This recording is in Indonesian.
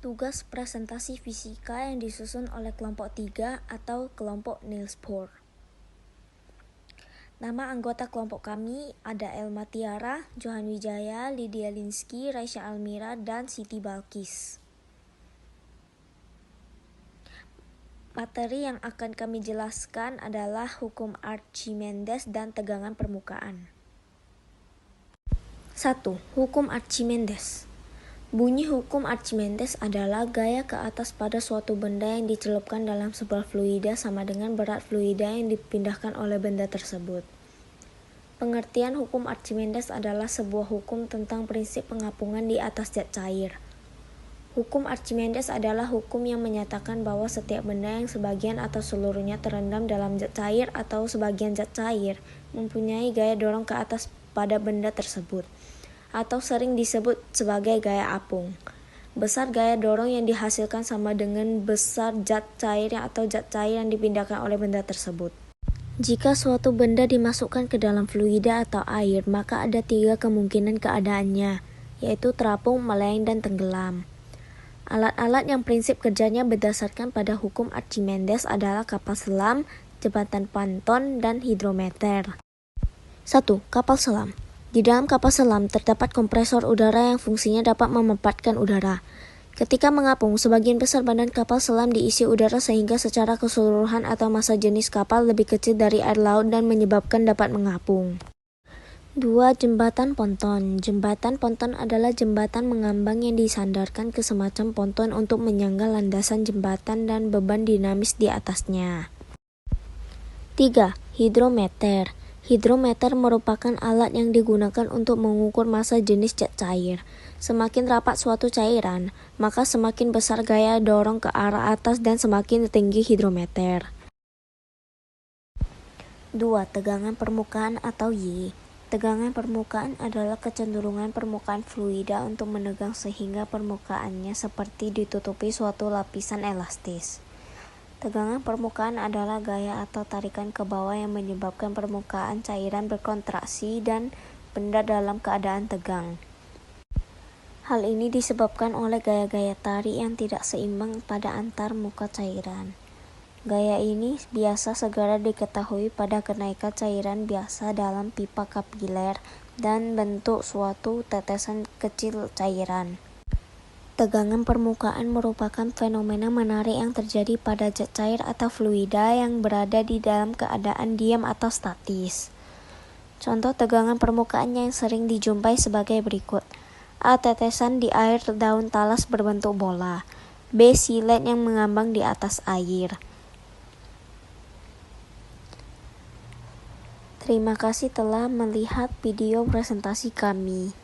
Tugas presentasi fisika yang disusun oleh kelompok 3 atau kelompok Niels Bohr. Nama anggota kelompok kami ada Elma Tiara, Johan Wijaya, Lydia Linsky, Raisya Almira, dan Siti Balkis. Materi yang akan kami jelaskan adalah hukum Archimedes dan tegangan permukaan. 1. Hukum Archimedes. Bunyi hukum Archimedes adalah gaya ke atas pada suatu benda yang dicelupkan dalam sebuah fluida sama dengan berat fluida yang dipindahkan oleh benda tersebut. Pengertian hukum Archimedes adalah sebuah hukum tentang prinsip pengapungan di atas zat cair. Hukum Archimedes adalah hukum yang menyatakan bahwa setiap benda yang sebagian atau seluruhnya terendam dalam zat cair atau sebagian zat cair mempunyai gaya dorong ke atas pada benda tersebut, atau sering disebut sebagai gaya apung. Besar gaya dorong yang dihasilkan sama dengan besar zat cair atau zat cair yang dipindahkan oleh benda tersebut. Jika suatu benda dimasukkan ke dalam fluida atau air, maka ada 3 kemungkinan keadaannya, yaitu terapung, melayang, dan tenggelam. Alat-alat yang prinsip kerjanya berdasarkan pada hukum Archimedes adalah kapal selam, jembatan ponton, dan hidrometer. 1. Kapal selam. Di dalam kapal selam terdapat kompresor udara yang fungsinya dapat memepatkan udara. Ketika mengapung, sebagian besar badan kapal selam diisi udara sehingga secara keseluruhan atau massa jenis kapal lebih kecil dari air laut dan menyebabkan dapat mengapung. 2. Jembatan ponton. Jembatan ponton adalah jembatan mengambang yang disandarkan ke semacam ponton untuk menyangga landasan jembatan dan beban dinamis di atasnya. 3. Hidrometer. Hidrometer merupakan alat yang digunakan untuk mengukur massa jenis zat cair. Semakin rapat suatu cairan, maka semakin besar gaya dorong ke arah atas dan semakin tinggi hidrometer. 2. Tegangan permukaan atau Y. Tegangan permukaan adalah kecenderungan permukaan fluida untuk menegang sehingga permukaannya seperti ditutupi suatu lapisan elastis. Tegangan permukaan adalah gaya atau tarikan ke bawah yang menyebabkan permukaan cairan berkontraksi dan benda dalam keadaan tegang. Hal ini disebabkan oleh gaya-gaya tarik yang tidak seimbang pada antar muka cairan. Gaya ini biasa segera diketahui pada kenaikan cairan biasa dalam pipa kapiler dan bentuk suatu tetesan kecil cairan. Tegangan permukaan merupakan fenomena menarik yang terjadi pada zat cair atau fluida yang berada di dalam keadaan diam atau statis. Contoh tegangan permukaan yang sering dijumpai sebagai berikut. A. Tetesan di air daun talas berbentuk bola. B. Silet yang mengambang di atas air. Terima kasih telah melihat video presentasi kami.